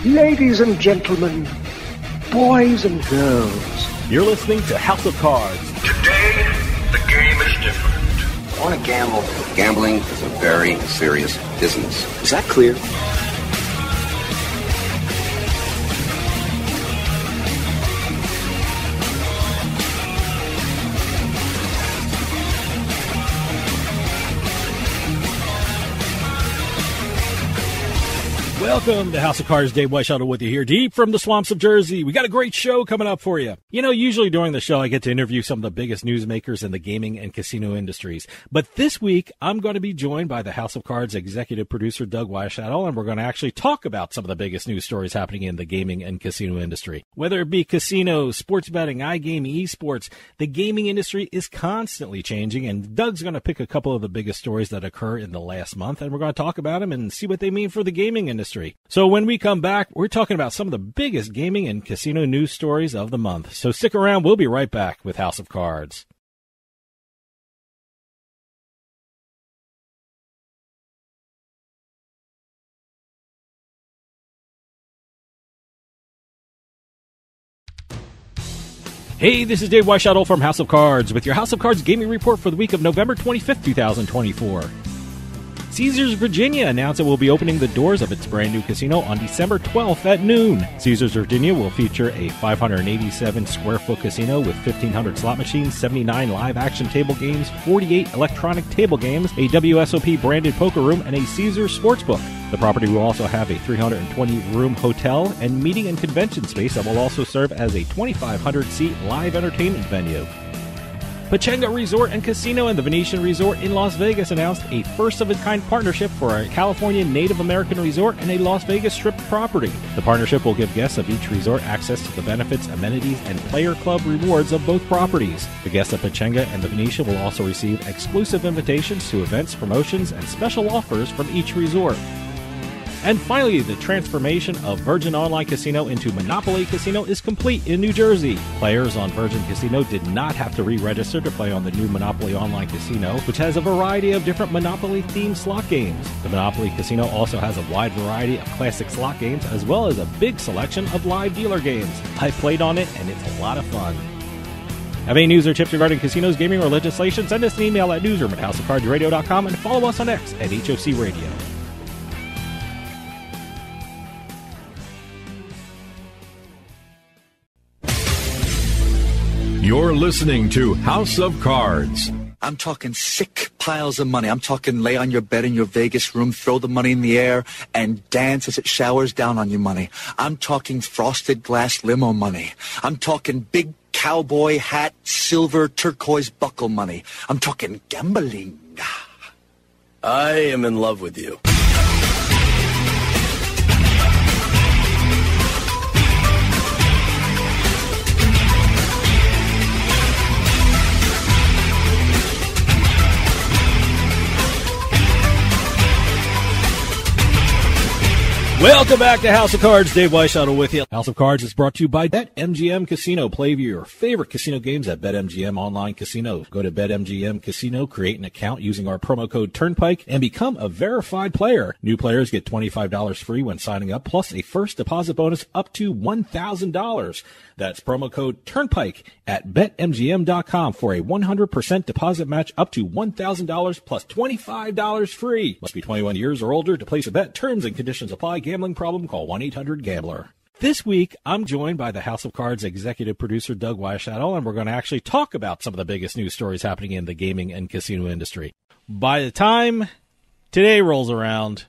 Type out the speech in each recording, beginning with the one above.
Ladies and gentlemen, boys and girls. You're listening to House of Cards. Today, the game is different. I want to gamble. Gambling is a very serious business. Is that clear? Welcome to House of Cards. Dave Weischadle with you here, deep from the swamps of Jersey. We got a great show coming up for you. You know, usually during the show, I get to interview some of the biggest newsmakers in the gaming and casino industries. But this week, I'm going to be joined by the House of Cards executive producer, Doug Weischadle, and we're going to actually talk about some of the biggest news stories happening in the gaming and casino industry. Whether it be casinos, sports betting, iGaming, esports, the gaming industry is constantly changing, and Doug's going to pick a couple of the biggest stories that occur in the last month, and we're going to talk about them and see what they mean for the gaming industry. So when we come back, we're talking about some of the biggest gaming and casino news stories of the month. So stick around. We'll be right back with House of Cards. Hey, this is Dave Weischadle from House of Cards with your House of Cards gaming report for the week of November 25th, 2024. Caesars Virginia announced it will be opening the doors of its brand new casino on December 12th at noon. Caesars Virginia will feature a 587 square foot casino with 1,500 slot machines, 79 live action table games, 48 electronic table games, a WSOP branded poker room, and a Caesars sportsbook. The property will also have a 320-room hotel and meeting and convention space that will also serve as a 2,500-seat live entertainment venue. Pechanga Resort and Casino and the Venetian Resort in Las Vegas announced a first-of-its-kind partnership for a California Native American resort and a Las Vegas Strip property. The partnership will give guests of each resort access to the benefits, amenities, and player club rewards of both properties. The guests of Pechanga and the Venetian will also receive exclusive invitations to events, promotions, and special offers from each resort. And finally, the transformation of Virgin Online Casino into Monopoly Casino is complete in New Jersey. Players on Virgin Casino did not have to re-register to play on the new Monopoly Online Casino, which has a variety of different Monopoly-themed slot games. The Monopoly Casino also has a wide variety of classic slot games, as well as a big selection of live dealer games. I played on it, and it's a lot of fun. Have any news or tips regarding casinos, gaming, or legislation? Send us an email at newsroom@houseofcardsradio.com and follow us on X at HOC Radio. You're listening to House of Cards. I'm talking sick piles of money. I'm talking lay on your bed in your Vegas room, throw the money in the air, and dance as it showers down on you money. I'm talking frosted glass limo money. I'm talking big cowboy hat, silver turquoise buckle money. I'm talking gambling. I am in love with you. Welcome back to House of Cards. Dave Weischadle with you. House of Cards is brought to you by BetMGM Casino. Play your favorite casino games at BetMGM Online Casino. Go to BetMGM Casino, create an account using our promo code Turnpike, and become a verified player. New players get $25 free when signing up, plus a first deposit bonus up to $1,000. That's promo code Turnpike at BetMGM.com for a 100% deposit match up to $1,000 plus $25 free. Must be 21 years or older to place a bet. Terms and conditions apply. Gambling problem? Call 1-800-GAMBLER. This week, I'm joined by the House of Cards executive producer, Doug Weischadle, and we're going to actually talk about some of the biggest news stories happening in the gaming and casino industry. By the time today rolls around,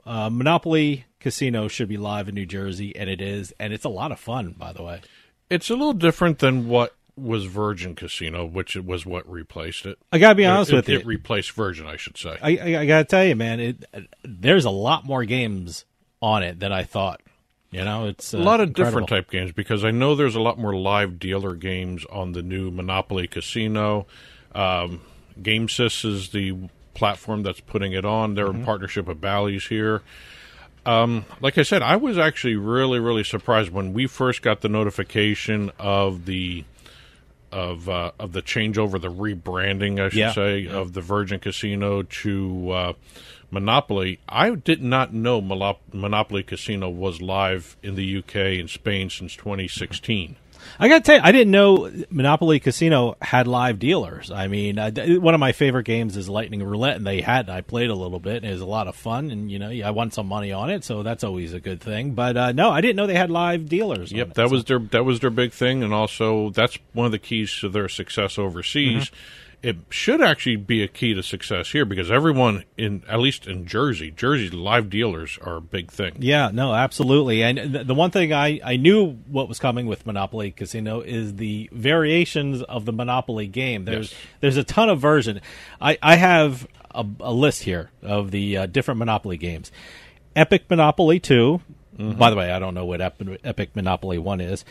Monopoly Casino should be live in New Jersey, and it is, and it's a lot of fun, by the way. It's a little different than what was Virgin Casino, which it was what replaced it. I gotta be honest with you. It replaced Virgin, I should say. I gotta tell you, man, there's a lot more games on it than I thought. You know, it's a lot of incredible. different type games, because I know there's a lot more live dealer games on the new Monopoly Casino. GameSys is the platform that's putting it on. They're in partnership with Bally's here. Like I said, I was actually really, really surprised when we first got the notification of the changeover, the rebranding, I should say, of the Virgin Casino to Monopoly. I did not know Monopoly Casino was live in the UK and Spain since 2016. I got to tell you, I didn't know Monopoly Casino had live dealers. I mean, one of my favorite games is Lightning Roulette, and I played a little bit, and it was a lot of fun, and, I won some money on it, so that's always a good thing. But, no, I didn't know they had live dealers. Yep, that was their big thing, and also that's one of the keys to their success overseas. Mm-hmm. It should actually be a key to success here because everyone, at least in Jersey's live dealers are a big thing. Yeah, no, absolutely. And the one thing I knew what was coming with Monopoly Casino is the variations of the Monopoly game. There's a ton of versions. I have a list here of the different Monopoly games. Epic Monopoly 2. Mm-hmm. By the way, I don't know what Epic Monopoly 1 is.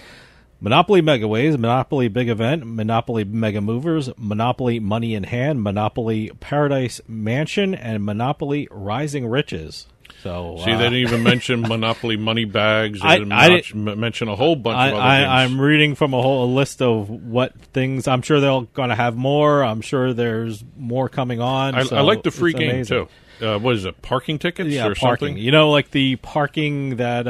Monopoly Megaways, Monopoly Big Event, Monopoly Mega Movers, Monopoly Money in Hand, Monopoly Paradise Mansion, and Monopoly Rising Riches. So see, they didn't even mention Monopoly Money Bags. They didn't mention a whole bunch of other games. I'm reading from a list of what things. I'm sure they're going to have more. I'm sure there's more coming on. I like the free game, too. What is it, parking tickets or parking. something? Like the parking that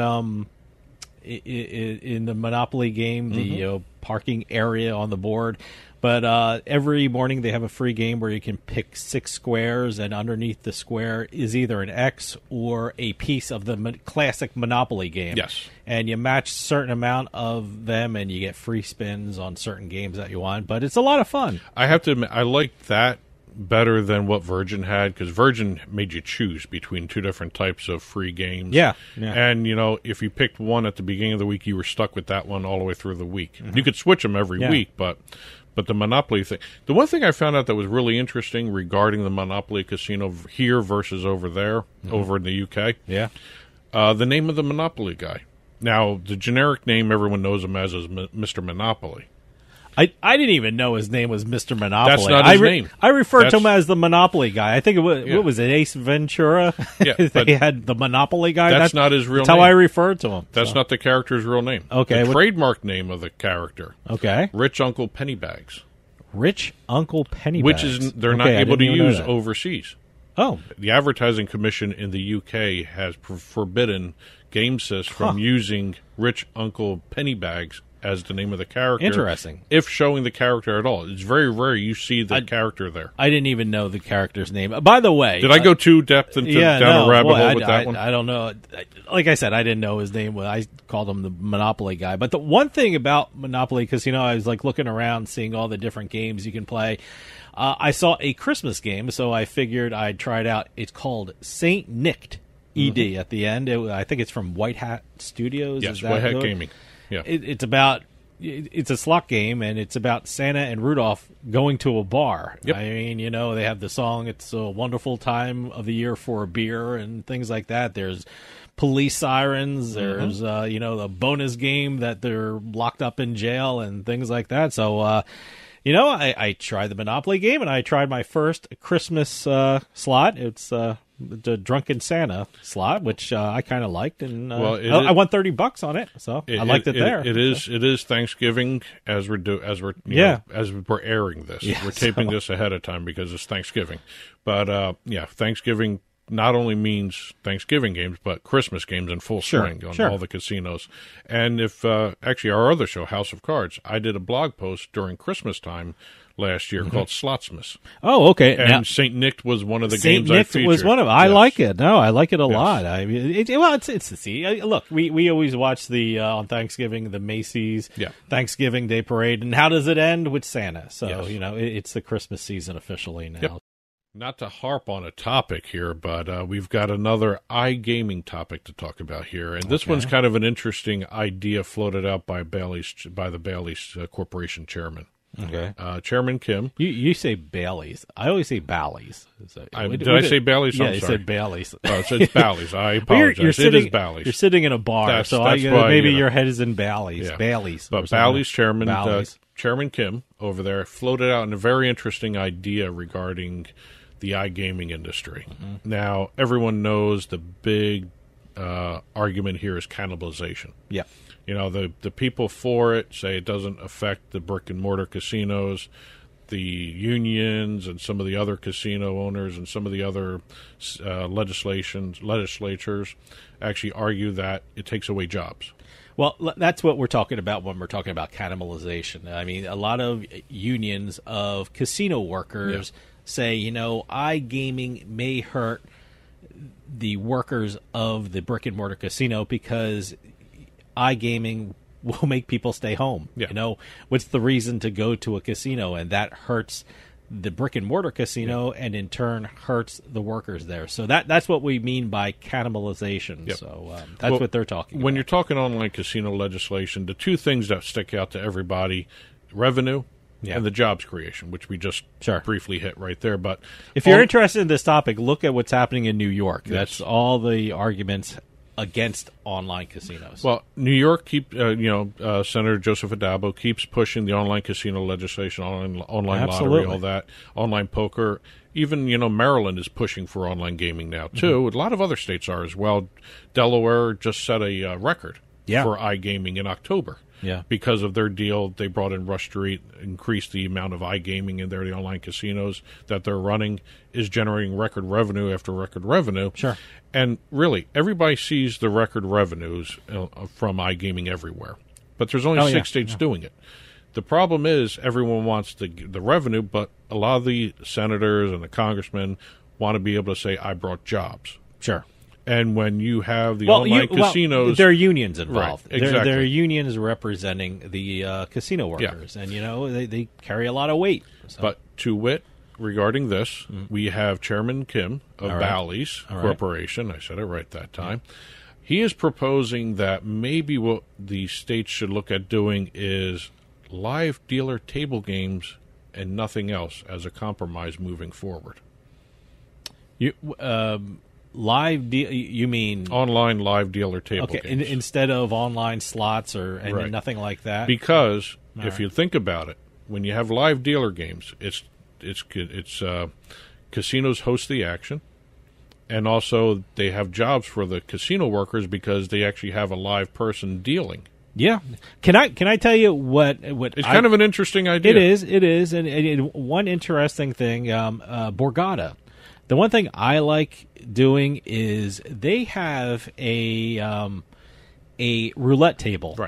in the Monopoly game, the parking area on the board. But every morning they have a free game where you can pick 6 squares, and underneath the square is either an X or a piece of the classic Monopoly game. Yes. And you match a certain amount of them, and you get free spins on certain games that you want. But it's a lot of fun. I have to admit, I like that better than what Virgin had, because Virgin made you choose between 2 different types of free games. Yeah. And, if you picked one at the beginning of the week, you were stuck with that one all the way through the week. Mm-hmm. You could switch them every week, but the Monopoly thing. The one thing I found out that was really interesting regarding the Monopoly Casino here versus over there, over in the UK, the name of the Monopoly guy. Now, the generic name everyone knows him as is Mr. Monopoly. I didn't even know his name was Mr. Monopoly. That's not his name. I referred to him as the Monopoly guy. I think it was, what was it, Ace Ventura? Yeah, they had the Monopoly guy. That's not his real name. That's how I referred to him. That's not the character's real name. Okay. The trademark name of the character. Okay. Rich Uncle Pennybags. Rich Uncle Pennybags. Which is they're not able to use overseas. Oh. The Advertising Commission in the UK has forbidden GameSys from using Rich Uncle Pennybags as the name of the character. Interesting. If showing the character at all. It's very rare you see the character there. I didn't even know the character's name. By the way... Did I go too depth into down a rabbit hole with that one? I don't know. Like I said, I didn't know his name. I called him the Monopoly guy. But the one thing about Monopoly Casino, I was looking around, seeing all the different games you can play. I saw a Christmas game, so I figured I'd try it out. It's called Saint Nicked, ED at the end. I think it's from White Hat Studios. Yes, White Hat Gaming. Yeah. It's a slot game, and it's about Santa and Rudolph going to a bar. Yep. I mean, they have the song, "It's a Wonderful Time of the Year for a Beer," and things like that. There's police sirens. There's, the bonus game that they're locked up in jail and things like that. So, I tried the Monopoly game, and I tried my first Christmas slot. It's the Drunken Santa slot, which I kind of liked, and I won $30 on it, so I liked it there. It is Thanksgiving as we're airing this. Yeah, we're taping this ahead of time because it's Thanksgiving. But Thanksgiving not only means Thanksgiving games, but Christmas games in full swing on all the casinos. And if actually our other show, House of Cards, I did a blog post during Christmas time last year called Slotsmas. Oh, okay. And Saint Nick was one of the games I featured. Saint Nick was one of them. I like it. No, I like it a lot. I mean, it's to see. Look, we always watch the on Thanksgiving the Macy's Thanksgiving Day Parade, and how does it end with Santa? So it's the Christmas season officially now. Yep. Not to harp on a topic here, but we've got another iGaming topic to talk about here, and this one's kind of an interesting idea floated out by the Bally's Corporation chairman. Okay. Chairman Kim. You say Bally's. I always say Bally's. Did I say Bally's? Yeah, I'm you sorry. said Bally's. Oh, so it's Bally's. I apologize. It is Bally's. You're sitting in a bar, that's why, maybe your head is in Bally's. Yeah. Bally's. But Bally's chairman, Chairman Kim over there, floated out a very interesting idea regarding the iGaming industry. Mm-hmm. Now, everyone knows the big argument here is cannibalization. Yeah. The people for it say it doesn't affect the brick-and-mortar casinos. the unions and some of the other casino owners and some of the other legislatures actually argue that it takes away jobs. Well, that's what we're talking about when we're talking about cannibalization. I mean, a lot of unions of casino workers say, iGaming may hurt the workers of the brick-and-mortar casino because iGaming will make people stay home. Yeah. What's the reason to go to a casino? And that hurts the brick-and-mortar casino and in turn hurts the workers there. So that's what we mean by cannibalization. Yep. So that's what they're talking about. When you're talking online casino legislation, the two things that stick out to everybody, revenue and the jobs creation, which we just briefly hit right there. But if you're interested in this topic, look at what's happening in New York. Yes. That's all the arguments against online casinos. Well, New York Senator Joseph Adabo keeps pushing the online casino legislation, online lottery, all that, online poker. Even, Maryland is pushing for online gaming now, too. A lot of other states are as well. Delaware just set a record for iGaming in October. Yeah. Because of their deal, they brought in Rush Street, increased the amount of iGaming in there. The online casinos that they're running is generating record revenue after record revenue. Sure. And really, everybody sees the record revenues from iGaming everywhere. But there's only 6 states doing it. The problem is everyone wants the revenue, but a lot of the senators and the congressmen want to be able to say, I brought jobs. Sure. And when you have the online casinos... there are unions involved. Right, exactly. There are unions representing the casino workers. And, they carry a lot of weight. So. But to wit, regarding this, we have Chairman Kim of Bally's Corporation. I said it right that time. He is proposing that maybe what the states should look at doing is live dealer table games and nothing else as a compromise moving forward. You mean online live dealer table games? Instead of online slots or nothing like that. Because if you think about it, when you have live dealer games, it's casinos host the action, and also they have jobs for the casino workers because they actually have a live person dealing. Yeah, can I tell you what? It's kind of an interesting idea. It is, and one interesting thing, Borgata. The one thing I like doing is they have a roulette table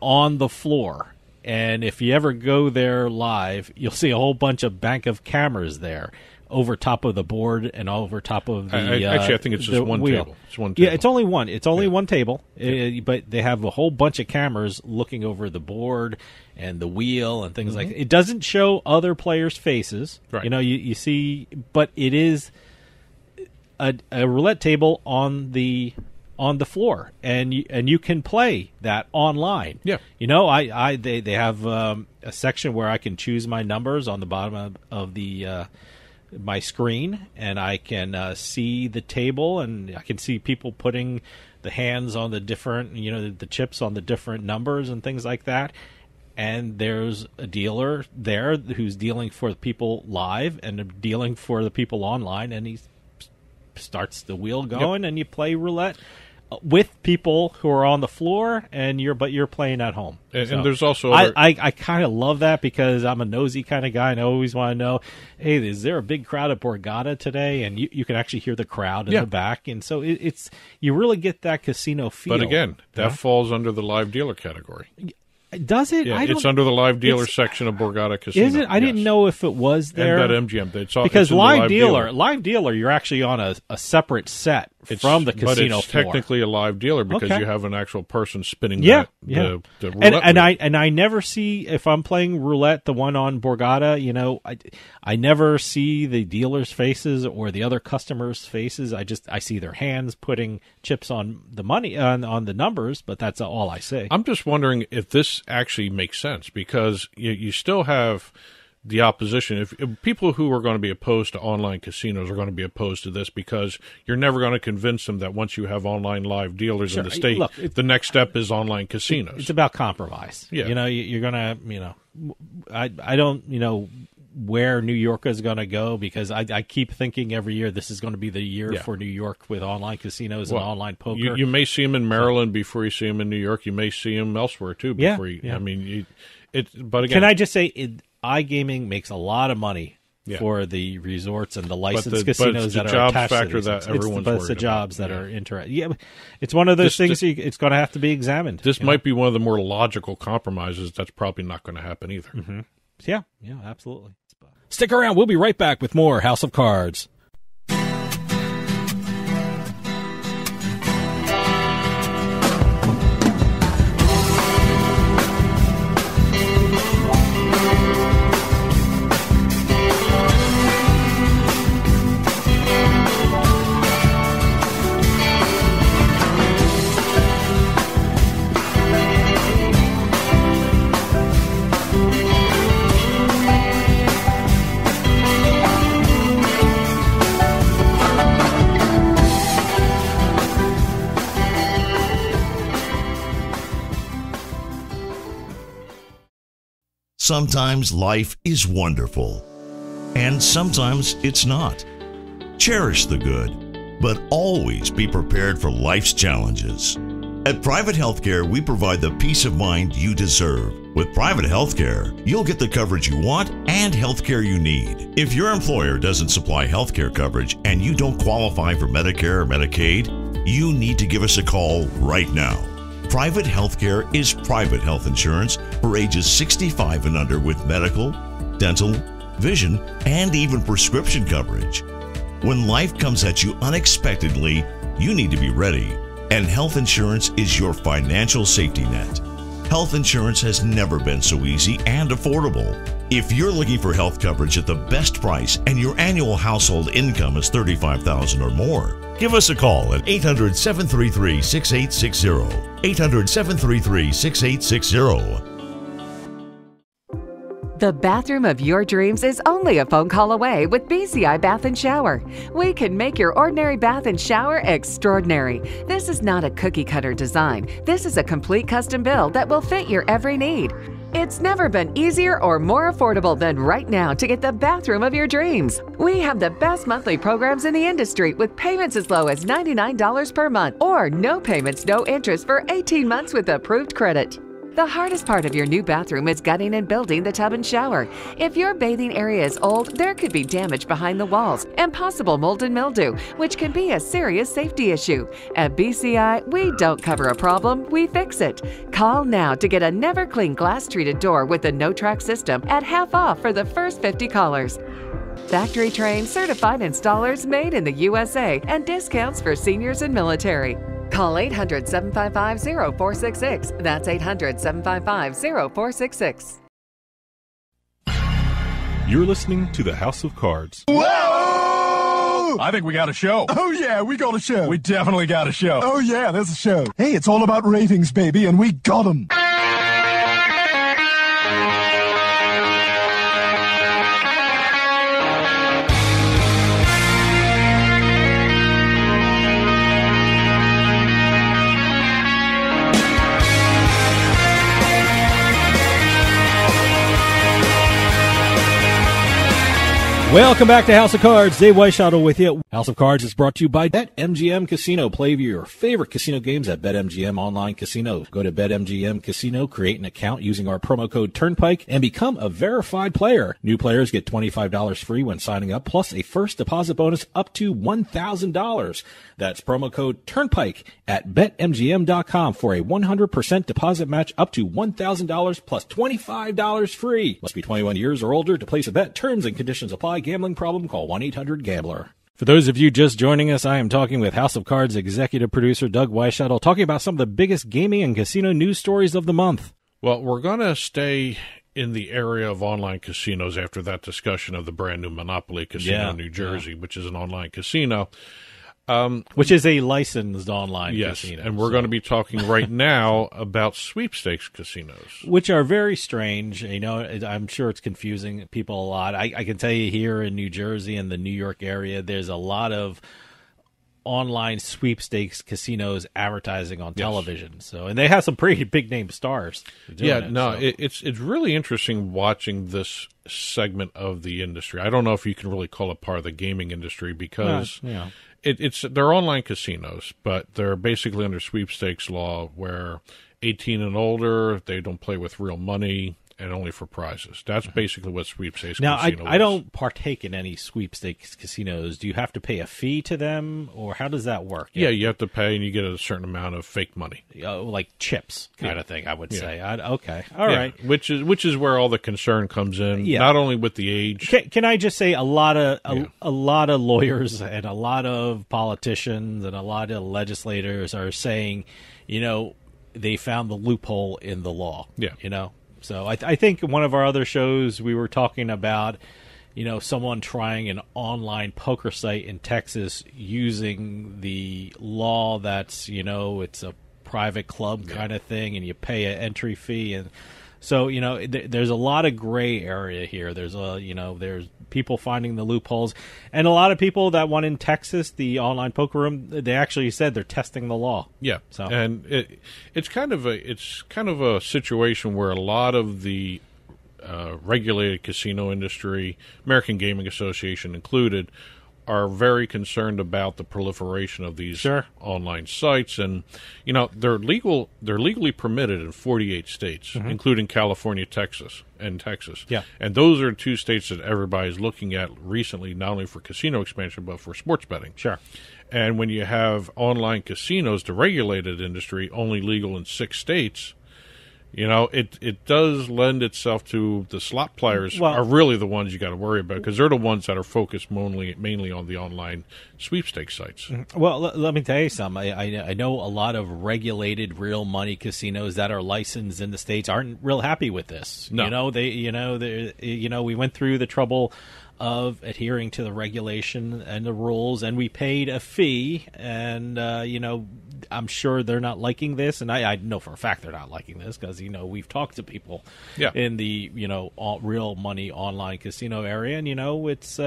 on the floor, and if you ever go there live, you'll see a whole bunch of bank of cameras there over top of the board and over top of the actually, I think it's just one wheel. table. It's one table. Yeah, it's only one. It's only one table, but they have a whole bunch of cameras looking over the board and the wheel and things like that. It doesn't show other players' faces. Right. You see, but it is a roulette table on the floor, and you can play that online. Yeah. They have a section where I can choose my numbers on the bottom of the my screen, and I can see the table, and I can see people putting the hands on the different, the chips on the different numbers and things like that. And there's a dealer there who's dealing for the people live and dealing for the people online, and he starts the wheel going, and you play roulette with people who are on the floor, and you're playing at home. And there's also I kind of love that because I'm a nosy kind of guy, and I always want to know, hey, is there a big crowd at Borgata today? And you can actually hear the crowd in the back, and so it's you really get that casino feel. But again, that falls under the live dealer category. Does it? Yeah, it's under the live dealer section of Borgata Casino. Is it? I didn't know if it was there. And BetMGM. Because live dealer, you're actually on a separate set from the casino but it's floor. Technically a live dealer because you have an actual person spinning the roulette and I never see, if I'm playing roulette, the one on Borgata, I never see the dealer's faces or the other customers' faces. I see their hands putting chips on the money on the numbers, but that's all I see. I'm just wondering if this actually makes sense because you still have the opposition. If people who are going to be opposed to online casinos are going to be opposed to this because you're never going to convince them that once you have online live dealers in the state, the next step is online casinos. It's about compromise. Yeah. You're going to, I don't, where New York is going to go because I keep thinking every year this is going to be the year for New York with online casinos and online poker. You may see them in Maryland before you see them in New York. You may see them elsewhere too. Before I mean, but again, can I just say iGaming makes a lot of money for the resorts and the licensed casinos that are attached factor to these. that everyone's it's the worried jobs about. that are interested. Yeah, it's one of those things. It's going to have to be examined. This might be one of the more logical compromises. That's probably not going to happen either. Mm-hmm. Yeah, absolutely. Stick around. We'll be right back with more House of Cards. Sometimes life is wonderful, and sometimes it's not. Cherish the good, but always be prepared for life's challenges. At Private Healthcare, we provide the peace of mind you deserve. With Private Healthcare, you'll get the coverage you want and healthcare you need. If your employer doesn't supply healthcare coverage and you don't qualify for Medicare or Medicaid, you need to give us a call right now. Private Healthcare is private health insurance for ages 65 and under with medical, dental, vision, and even prescription coverage. When life comes at you unexpectedly, you need to be ready, and health insurance is your financial safety net. Health insurance has never been so easy and affordable. If you're looking for health coverage at the best price and your annual household income is $35,000 or more, give us a call at 800-733-6860. 800-733-6860. The bathroom of your dreams is only a phone call away with BCI Bath and Shower. We can make your ordinary bath and shower extraordinary. This is not a cookie cutter design. This is a complete custom build that will fit your every need. It's never been easier or more affordable than right now to get the bathroom of your dreams. We have the best monthly programs in the industry with payments as low as $99 per month or no payments, no interest for 18 months with approved credit. The hardest part of your new bathroom is gutting and building the tub and shower. If your bathing area is old, there could be damage behind the walls and possible mold and mildew, which can be a serious safety issue. At BCI, we don't cover a problem, we fix it. Call now to get a never clean glass treated door with a no-track system at half off for the first 50 callers. Factory trained, certified installers made in the USA and discounts for seniors and military. Call 800-755-0466. That's 800-755-0466. You're listening to the House of Cards. Whoa! I think we got a show. Oh, yeah, we got a show. We definitely got a show. Oh, yeah, there's a show. Hey, it's all about ratings, baby, and we got them. Welcome back to House of Cards. Dave Weischadle with you. House of Cards is brought to you by BetMGM Casino. Play your favorite casino games at BetMGM Online Casino. Go to BetMGM Casino, create an account using our promo code Turnpike, and become a verified player. New players get $25 free when signing up, plus a first deposit bonus up to $1,000. That's promo code Turnpike at BetMGM.com for a 100% deposit match up to $1,000 plus $25 free. Must be 21 years or older to place a bet. Terms and conditions apply. Gambling problem? Call 1-800-GAMBLER. For those of you just joining us, I am talking with House of Cards executive producer Doug Weischadle, talking about some of the biggest gaming and casino news stories of the month. Well, we're going to stay in the area of online casinos after that discussion of the brand new Monopoly Casino in New Jersey, which is an online casino. Which is a licensed online casino. And we're going to be talking right now about sweepstakes casinos. Which are very strange. You know, I'm sure it's confusing people a lot. I can tell you here in New Jersey and the New York area, there's a lot of online sweepstakes casinos advertising on television. So, and they have some pretty big name stars. It's really interesting watching this segment of the industry. I don't know if you can really call it part of the gaming industry because they're online casinos, but they're basically under sweepstakes law where 18 and older, they don't play with real money. and only for prizes. That's basically what sweepstakes Now, casino I is. don't partake in any sweepstakes casinos. Do you have to pay a fee to them, or how does that work? Yeah, you have to pay, and you get a certain amount of fake money, like chips kind of thing. I would say. Okay, all yeah, right. Which is where all the concern comes in. Yeah. Not only with the age. Can I just say a lot of lawyers and a lot of politicians and a lot of legislators are saying, they found the loophole in the law. Yeah. So I think one of our other shows we were talking about, someone trying an online poker site in Texas using the law that's, it's a private club kind of thing, and you pay an entry fee. And so, there's a lot of gray area here. There's there's people finding the loopholes, and a lot of people that won in Texas, the online poker room, they actually said they're testing the law. Yeah. So, and it's kind of a situation where a lot of the regulated casino industry, American Gaming Association included, are very concerned about the proliferation of these online sites, and they're legally permitted in 48 states, including California, Texas. Yeah, and those are two states that everybody's looking at recently, not only for casino expansion but for sports betting. Sure. And when you have online casinos, the regulated industry, only legal in 6 states. It does lend itself to the slot players are really the ones you got to worry about, because they're the ones that are focused mainly on the online sweepstakes sites. Well, let me tell you something. I know a lot of regulated real money casinos that are licensed in the States aren't real happy with this. No. We went through the trouble of adhering to the regulation and the rules, and we paid a fee, and I'm sure they're not liking this, and I know for a fact they're not liking this, because we've talked to people in the real money online casino area, and it's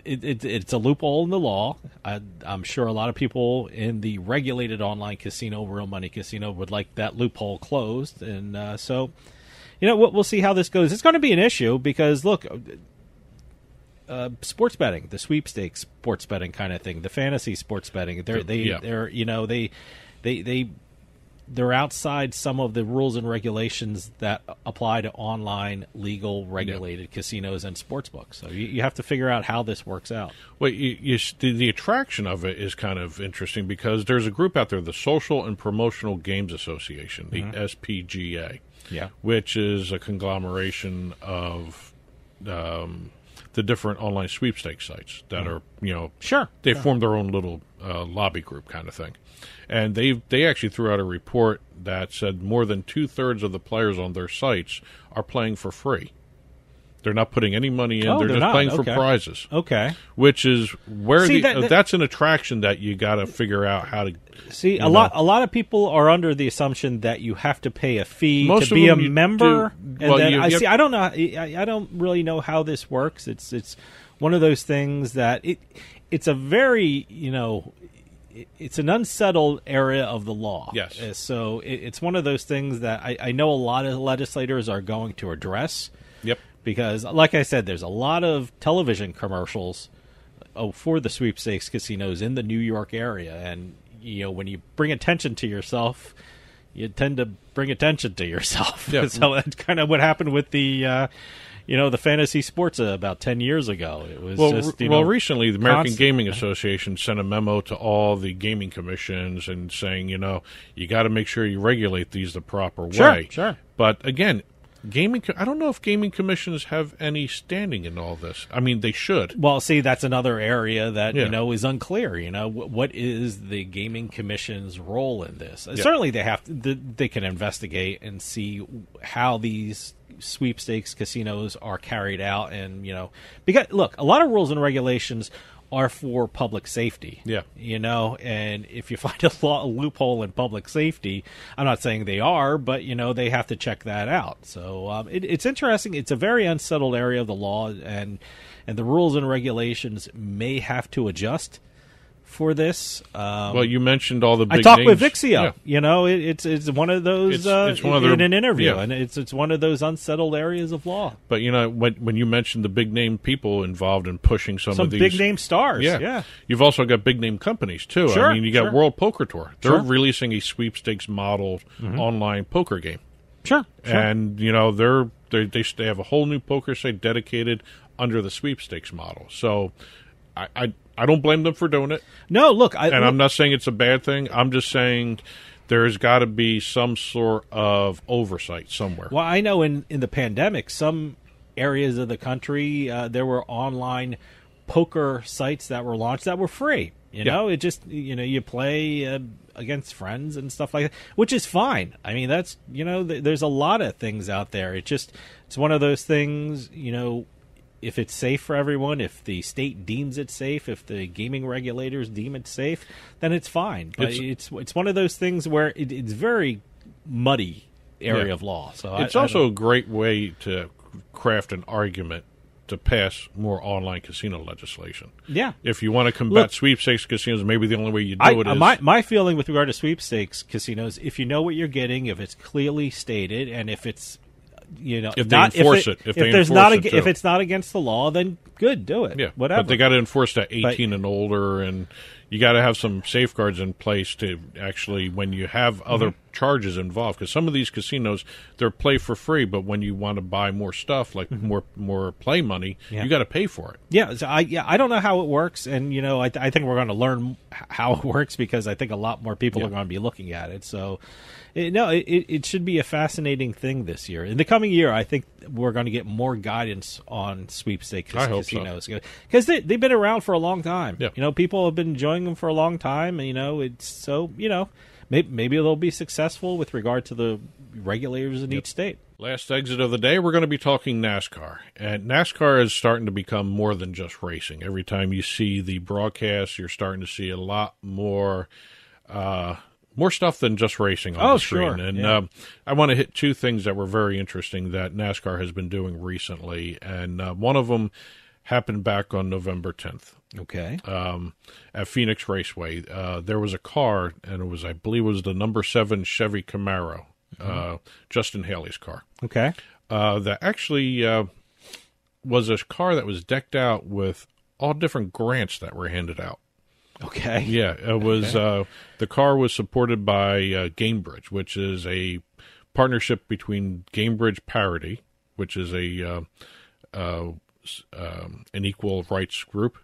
it's a loophole in the law. I'm sure a lot of people in the regulated online casino, real money casino, would like that loophole closed, and so we'll see how this goes. It's going to be an issue because look. Sports betting, the sweepstakes sports betting kind of thing, the fantasy sports betting, they're outside some of the rules and regulations that apply to online, legal, regulated casinos and sports books. So you have to figure out how this works out. Well, the attraction of it is kind of interesting because there's a group out there, the Social and Promotional Games Association, the SPGA, which is a conglomeration of the different online sweepstakes sites that are, they form their own little lobby group kind of thing. And they actually threw out a report that said more than 2/3 of the players on their sites are playing for free. They're not putting any money in. They're just playing for prizes. Okay. Which is where that's an attraction that you got to figure out how to see. A lot of people are under the assumption that you have to pay a fee to be a member. I don't know. I don't really know how this works. It's one of those things that it's a very it's an unsettled area of the law. Yes. So it's one of those things that I know a lot of legislators are going to address. Yep. Because, like I said, there's a lot of television commercials for the sweepstakes casinos in the New York area. And, when you bring attention to yourself, you tend to bring attention to yourself. Yeah. So that's kind of what happened with the fantasy sports about 10 years ago. It was recently, the American Gaming Association sent a memo to all the gaming commissions and saying, you got to make sure you regulate these the proper way. Sure. But, again, I don't know if gaming commissions have any standing in all this. I mean, they should. Well, see, that's another area that is unclear. What is the gaming commission's role in this? Yeah. Certainly, they can investigate and see how these sweepstakes casinos are carried out, and because look, a lot of rules and regulations are for public safety. Yeah. And if you find a loophole in public safety, I'm not saying they are, but, they have to check that out. So it's interesting. It's a very unsettled area of the law, and the rules and regulations may have to adjust for this. Well, you mentioned all the big names. I talked names. with Vixia. Yeah. It's one of those it's one of in an interview, and it's one of those unsettled areas of law. But when you mentioned the big name people involved in pushing some of these big name stars, you've also got big name companies too. Sure, you got World Poker Tour. They're releasing a sweepstakes model online poker game. Sure. And they have a whole new poker site dedicated under the sweepstakes model. So I don't blame them for doing it. No, look, I'm not saying it's a bad thing. I'm just saying there's got to be some sort of oversight somewhere. Well, I know in the pandemic, some areas of the country, there were online poker sites that were launched that were free. You know, it just, you play against friends and stuff like that, which is fine. I mean, that's, there's a lot of things out there. It's one of those things, if it's safe for everyone, if the state deems it safe, if the gaming regulators deem it safe, then it's fine. But it's one of those things where it's very muddy area of law. So it's also a great way to craft an argument to pass more online casino legislation. Yeah. If you want to combat sweepstakes casinos, maybe the only way you do it is... My feeling with regard to sweepstakes casinos, if you know what you're getting, if it's clearly stated, and if it's... if they enforce it. If it's not against the law, then good, do it. Yeah, whatever. But they got to enforce that 18 and older, and you got to have some safeguards in place to actually, when you have other charges involved, because some of these casinos, they're play for free, but when you want to buy more stuff, like more play money, you got to pay for it. Yeah, so I don't know how it works, and I think we're going to learn how it works because I think a lot more people are going to be looking at it. So. It should be a fascinating thing this year. In the coming year, I think we're going to get more guidance on sweepstakes casinos because they've been around for a long time. Yeah. People have been enjoying them for a long time. And, maybe they'll be successful with regard to the regulators in each state. Last exit of the day, we're going to be talking NASCAR. And NASCAR is starting to become more than just racing. Every time you see the broadcast, you're starting to see a lot more stuff than just racing on the screen. Sure. And I want to hit two things that were very interesting that NASCAR has been doing recently. And one of them happened back on November 10th. Okay. At Phoenix Raceway. There was a car, and I believe it was the number 7 Chevy Camaro, Justin Haley's car. Okay. That actually was a car that was decked out with all different grants that were handed out. Okay. Yeah, it was. The car was supported by GameBridge, which is a partnership between GameBridge Parity, which is an equal rights group,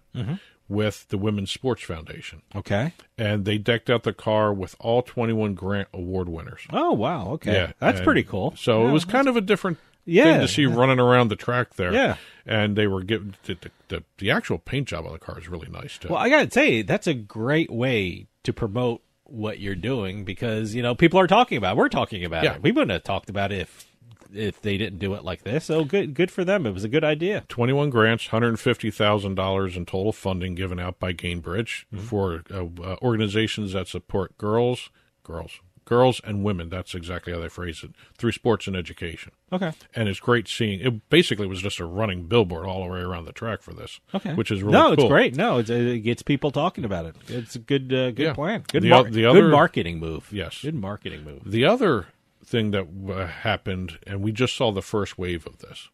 with the Women's Sports Foundation. Okay. And they decked out the car with all 21 grant award winners. Oh, wow. Okay. Yeah, that's pretty cool. So it was kind of a different thing to see running around the track there. Yeah. And they were giving the actual paint job on the car is really nice too. Well, I got to tell you, that's a great way to promote what you're doing because people are talking about it. We're talking about it. We wouldn't have talked about it if they didn't do it like this. So good for them. It was a good idea. 21 grants, $150,000 in total funding given out by GameBridge for organizations that support girls and women. That's exactly how they phrase it, through sports and education. Okay. And it's great seeing it. Basically was just a running billboard all the way around the track for this. Okay. Which is really cool. No, it's great. No, it gets people talking about it. It's a good plan. Good marketing move. Yes. Good marketing move. The other thing that happened, and we just saw the first wave of this.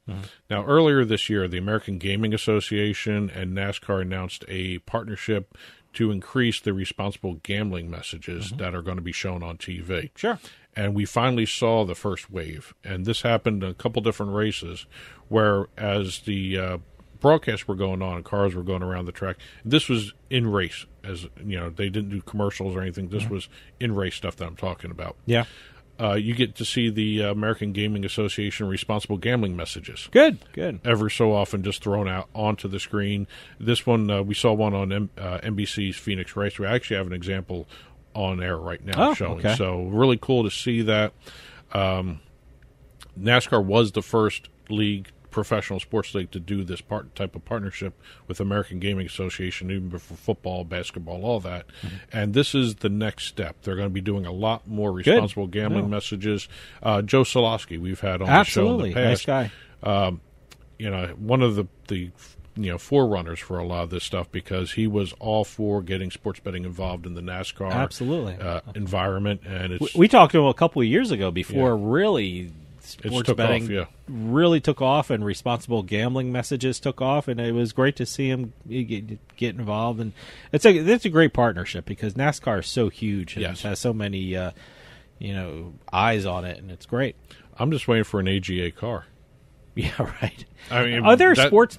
Now, earlier this year, the American Gaming Association and NASCAR announced a partnership to increase the responsible gambling messages that are going to be shown on TV. Sure. And we finally saw the first wave. And this happened in a couple different races where as the broadcasts were going on and cars were going around the track, this was in race. As they didn't do commercials or anything. This was in race stuff that I'm talking about. Yeah. You get to see the American Gaming Association responsible gambling messages. Good. Every so often just thrown out onto the screen. This one, we saw one on NBC's Phoenix Race. We actually have an example on air right now showing. Okay. So really cool to see that. NASCAR was the first professional sports league to do this type of partnership with American Gaming Association, even before football, basketball, all that. And this is the next step. They're going to be doing a lot more responsible gambling messages. Joe Solosky, we've had on the show in the past. Nice guy. One of the forerunners for a lot of this stuff because he was all for getting sports betting involved in the NASCAR environment. And we talked to him a couple of years ago before really sports betting really took off and responsible gambling messages took off, and it was great to see him get involved. And it's a great partnership because NASCAR is so huge and has so many eyes on it, and it's great. I'm just waiting for an AGA car. Yeah, right. I mean, are there sports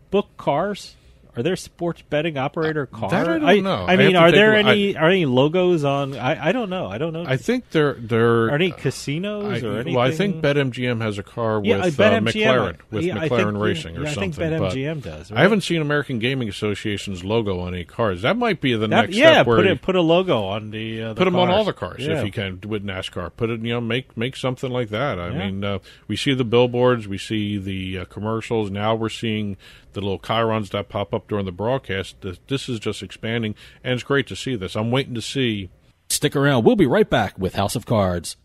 book cars? Are there sports betting operator cars? That I don't know. I mean, are there any logos on? I don't know. I don't know. I think there are any casinos or anything. Well, I think BetMGM has a car with McLaren McLaren Racing or something. I think BetMGM does. Right? I haven't seen American Gaming Association's logo on any cars. That might be the next step. Yeah, where put a logo on the put them cars. on all the cars if you can with NASCAR. Put it, make something like that. I mean, we see the billboards, we see the commercials. Now we're seeing the little chyrons that pop up during the broadcast. This is just expanding, and it's great to see this. I'm waiting to see. Stick around. We'll be right back with House of Cards.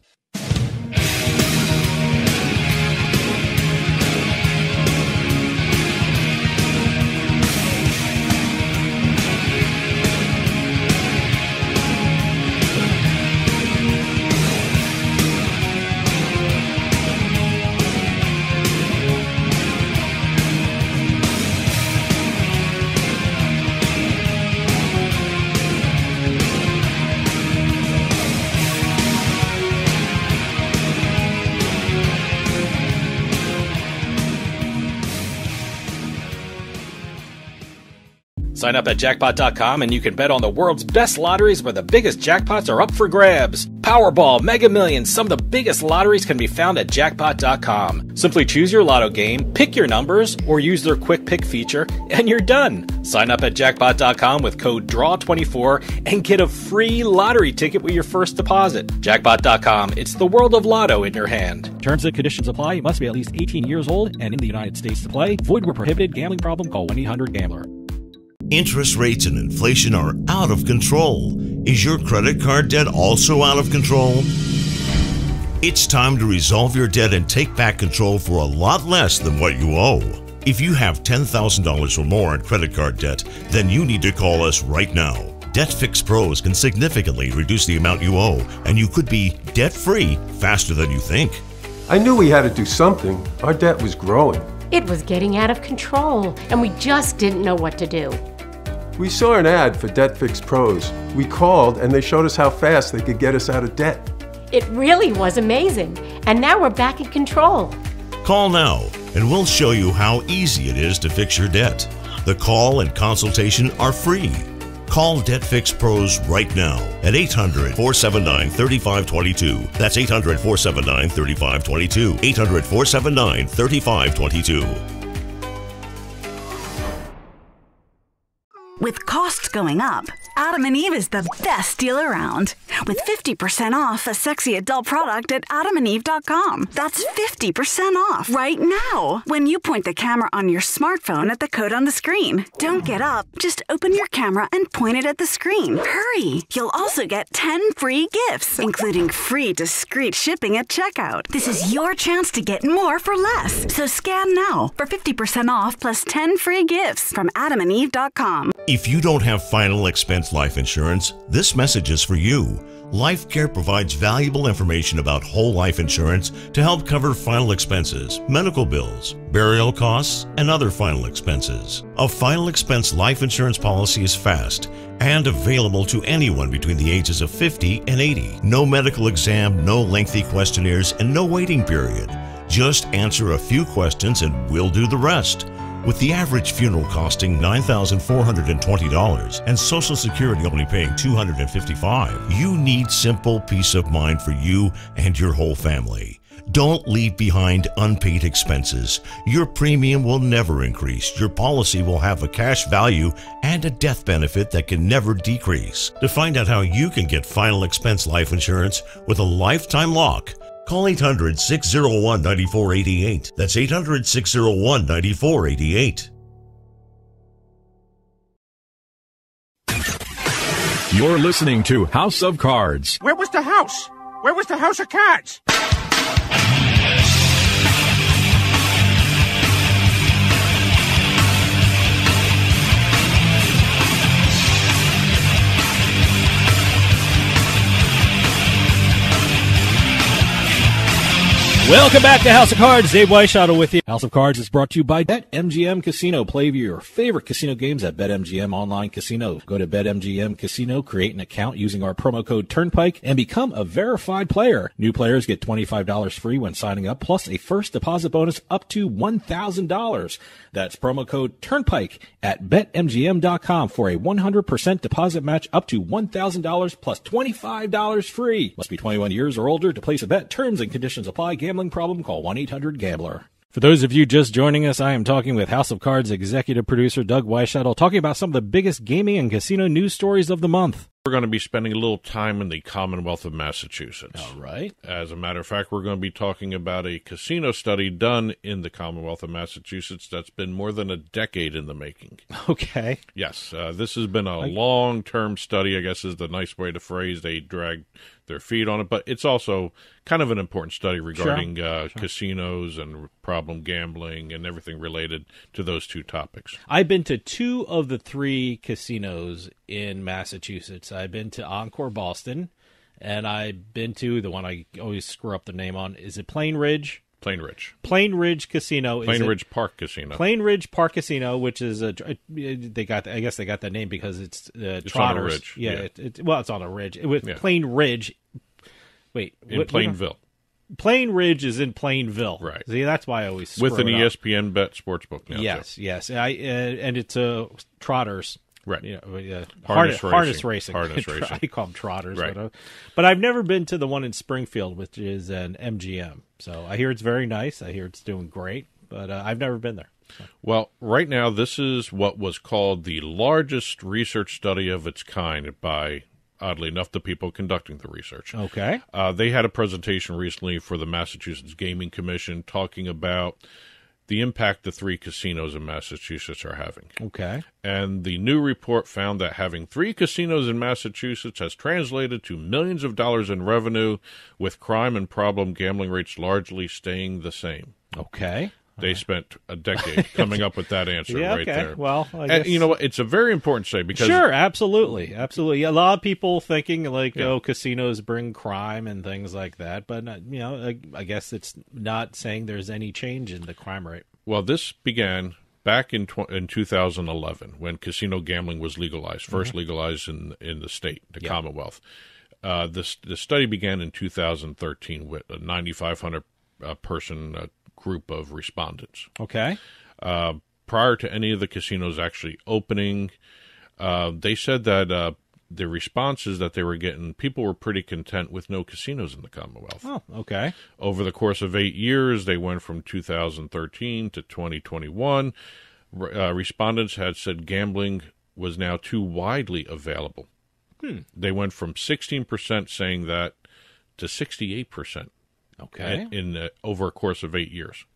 Sign up at jackpot.com and you can bet on the world's best lotteries where the biggest jackpots are up for grabs. Powerball, Mega Millions, some of the biggest lotteries can be found at jackpot.com. Simply choose your lotto game, pick your numbers, or use their quick pick feature, and you're done. Sign up at jackpot.com with code DRAW24 and get a free lottery ticket with your first deposit. Jackpot.com, it's the world of lotto in your hand. Terms and conditions apply. You must be at least 18 years old and in the United States to play. Void where prohibited. Gambling problem? Call 1-800-GAMBLER. Interest rates and inflation are out of control. Is your credit card debt also out of control? It's time to resolve your debt and take back control for a lot less than what you owe. If you have $10,000 or more in credit card debt, then you need to call us right now. Debt Fix Pros can significantly reduce the amount you owe, and you could be debt-free faster than you think. I knew we had to do something. Our debt was growing. It was getting out of control, and we just didn't know what to do. We saw an ad for Debt Fix Pros. We called, and they showed us how fast they could get us out of debt. It really was amazing, and now we're back in control. Call now, and we'll show you how easy it is to fix your debt. The call and consultation are free. Call Debt Fix Pros right now at 800-479-3522. That's 800-479-3522. 800-479-3522. With costs going up, Adam & Eve is the best deal around. With 50% off a sexy adult product at adamandeve.com. That's 50% off right now when you point the camera on your smartphone at the code on the screen. Don't get up. Just open your camera and point it at the screen. Hurry! You'll also get 10 free gifts, including free discreet shipping at checkout. This is your chance to get more for less. So scan now for 50% off plus 10 free gifts from adamandeve.com. If you don't have final expense life insurance, this message is for you. LifeCare provides valuable information about whole life insurance to help cover final expenses, medical bills, burial costs, and other final expenses. A final expense life insurance policy is fast and available to anyone between the ages of 50 and 80. No medical exam, no lengthy questionnaires, and no waiting period. Just answer a few questions and we'll do the rest. With the average funeral costing $9,420 and Social Security only paying $255, you need simple peace of mind for you and your whole family. Don't leave behind unpaid expenses. Your premium will never increase. Your policy will have a cash value and a death benefit that can never decrease. To find out how you can get final expense life insurance with a lifetime lock, call 800-601-9488. That's 800-601-9488. You're listening to House of Cards. Where was the house? Where was the house of cards? Welcome back to House of Cards. Dave Weischadle with you. House of Cards is brought to you by BetMGM Casino. Play your favorite casino games at BetMGM Online Casino. Go to BetMGM Casino, create an account using our promo code Turnpike, and become a verified player. New players get $25 free when signing up, plus a first deposit bonus up to $1,000. That's promo code Turnpike at BetMGM.com for a 100% deposit match up to $1,000 plus $25 free. Must be 21 years or older to place a bet. Terms and conditions apply. Gambling problem? Call 1-800-GAMBLER. For those of you just joining us, I am talking with House of Cards executive producer Doug Weischadle, talking about some of the biggest gaming and casino news stories of the month. We're going to be spending a little time in the Commonwealth of Massachusetts. All right. As a matter of fact, we're going to be talking about a casino study done in the Commonwealth of Massachusetts that's been more than a decade in the making. Okay. Yes, this has been a long-term study, I guess is the nice way to phrase. They dragged their feet on it, but it's also kind of an important study regarding casinos and problem gambling and everything related to those two topics. I've been to 2 of the 3 casinos in Massachusetts. I've been to Encore Boston, and I've been to the one I always screw up the name on. Is it Plain Ridge? Plain Ridge. Plain Ridge Casino. Plain Ridge Park Casino. Plain Ridge Park Casino, which is I guess they got that name because it's Trotters. On a ridge. Yeah. It's on a ridge. Plain Ridge. Wait. Plainville. Plain Ridge is in Plainville. Right. See, that's why I always screw with an it up. ESPN Bet sportsbook now. Yes. And it's Trotters. Right. Harness racing. I call them Trotters. Right. But I've never been to the one in Springfield, which is an MGM. So I hear it's very nice. I hear it's doing great, but I've never been there. So. Well, right now, this is what was called the largest research study of its kind by, oddly enough, the people conducting the research. Okay. They had a presentation recently for the Massachusetts Gaming Commission talking about the impact the 3 casinos in Massachusetts are having. Okay. And the new report found that having 3 casinos in Massachusetts has translated to millions of dollars in revenue, with crime and problem gambling rates largely staying the same. Okay. They spent a decade coming up with that answer right there. Well, I and guess... you know what? It's a very important say because sure, absolutely. A lot of people thinking casinos bring crime and things like that, but I guess it's not saying there's any change in the crime rate. Well, this began back in 2011 when casino gambling was legalized, first legalized in the state, the Commonwealth. The study began in 2013 with a 9,500 person group of respondents. Okay. Prior to any of the casinos actually opening, they said that the responses that they were getting, people were pretty content with no casinos in the Commonwealth. Oh, okay. Over the course of 8 years, they went from 2013 to 2021. Respondents had said gambling was now too widely available. They went from 16% saying that to 68%. Okay. In over a course of 8 years,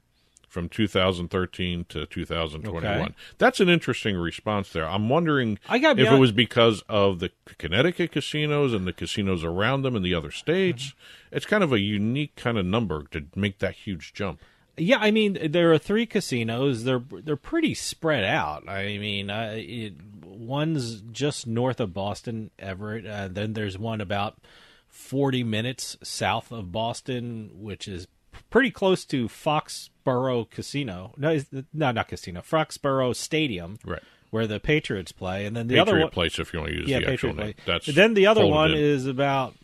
from 2013 to 2021. Okay. That's an interesting response there. I'm wondering if it was because of the Connecticut casinos and the casinos around them in the other states. It's kind of a unique kind of number to make that huge jump. Yeah, I mean, there are 3 casinos. They're pretty spread out. I mean, one's just north of Boston, Everett. Then there's one about 40 minutes south of Boston, which is pretty close to Foxborough Casino. No, not casino. Foxborough Stadium, right, where the Patriots play, and then the Patriot other one, Place, if you want to use the actual name. Then the other one is about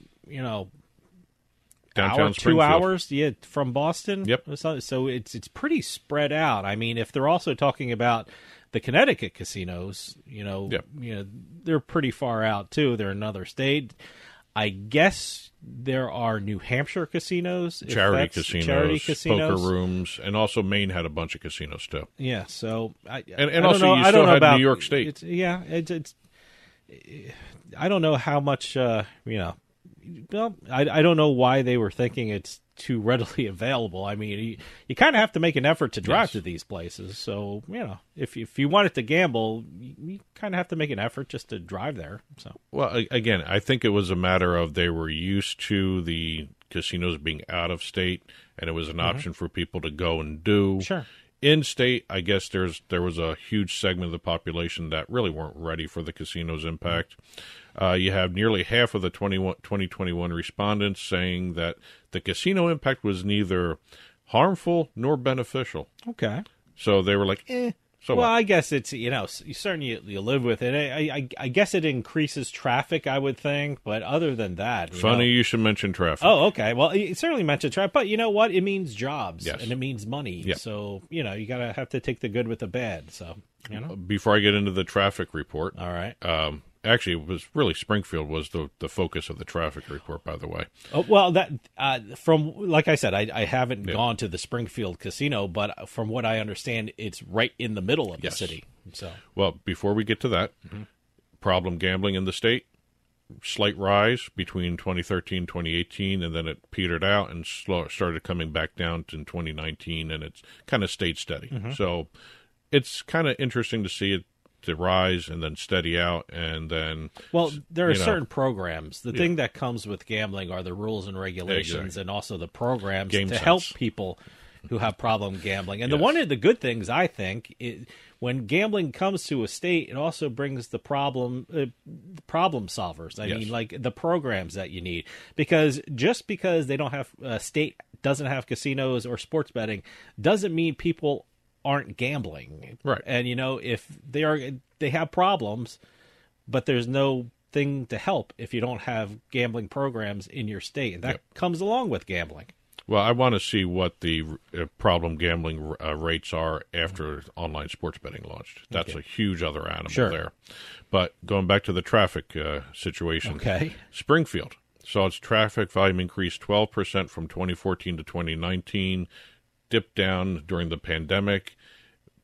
downtown 2 hours, from Boston. Yep. So it's pretty spread out. I mean, if they're also talking about the Connecticut casinos, they're pretty far out too. They're another state. I guess there are New Hampshire casinos, charity casinos, poker rooms, and also Maine had a bunch of casinos too. Yeah, so I also you still had New York State. It's I don't know how much Well, I don't know why they were thinking it's too readily available. I mean, you kind of have to make an effort to drive to these places. So, if you wanted to gamble, you kind of have to make an effort just to drive there. So, well, again, I think it was a matter of they were used to the casinos being out of state, and it was an option for people to go and do. Sure. In-state, I guess there was a huge segment of the population that really weren't ready for the casino's impact. You have nearly half of the 2021 respondents saying that the casino impact was neither harmful nor beneficial. Okay. So they were like, So well, what? I guess it's, you certainly you live with it. I guess it increases traffic, I would think, but other than that... Funny you should mention traffic. Oh, okay. Well, it certainly mentioned traffic, but you know what? It means jobs, yes. and it means money. Yeah. So, you have to take the good with the bad. So, Before I get into the traffic report... All right. Actually, it was really Springfield was the focus of the traffic report, by the way. Oh, well, that like I said, I haven't gone to the Springfield casino, but from what I understand, it's right in the middle of the city. So, well, before we get to that, problem gambling in the state, slight rise between 2013 and 2018, and then it petered out and started coming back down in 2019, and it's kind of stayed steady. So it's kind of interesting to see it to rise and then steady out, and then there are certain programs. The thing that comes with gambling are the rules and regulations, and also the programs to help people who have problem gambling. And one of the good things, I think, is when gambling comes to a state, it also brings the problem solvers. I mean, like the programs that you need, because just because they don't have state doesn't have casinos or sports betting doesn't mean people aren't gambling, right? And if they have problems, but there's no thing to help if you don't have gambling programs in your state, and that comes along with gambling. Well, I want to see what the problem gambling rates are after online sports betting launched. That's a huge other animal there. But going back to the traffic situation, Springfield saw its traffic volume increase 12% from 2014 to 2019. Dipped down during the pandemic,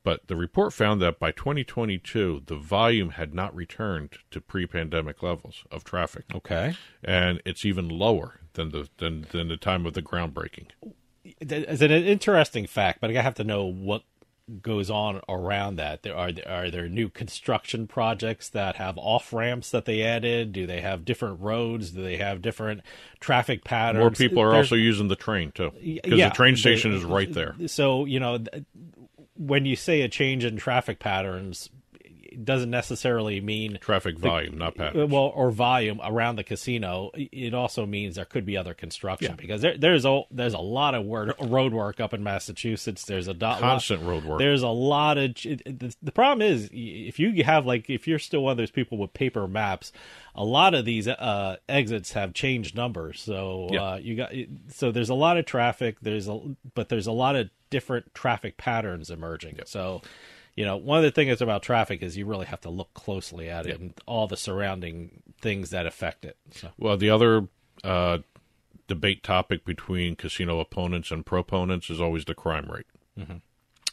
but the report found that by 2022, the volume had not returned to pre-pandemic levels of traffic. Okay, and it's even lower than the time of the groundbreaking. It's an interesting fact, but I have to know what goes on around that. Are there new construction projects that have off ramps that they added? Do they have different roads? Do they have different traffic patterns? More people are also using the train too, because the train station is right there. So when you say a change in traffic patterns, it doesn't necessarily mean traffic volume, not patterns. Well, or volume around the casino. It also means there could be other construction, because there's a lot of road work up in Massachusetts. There's a constant road work. There's a lot of the problem is if you're still one of those people with paper maps, a lot of these exits have changed numbers. So so there's a lot of traffic. But there's a lot of different traffic patterns emerging. So. One of the things about traffic is you really have to look closely at it and all the surrounding things that affect it. So. Well, the other debate topic between casino opponents and proponents is always the crime rate.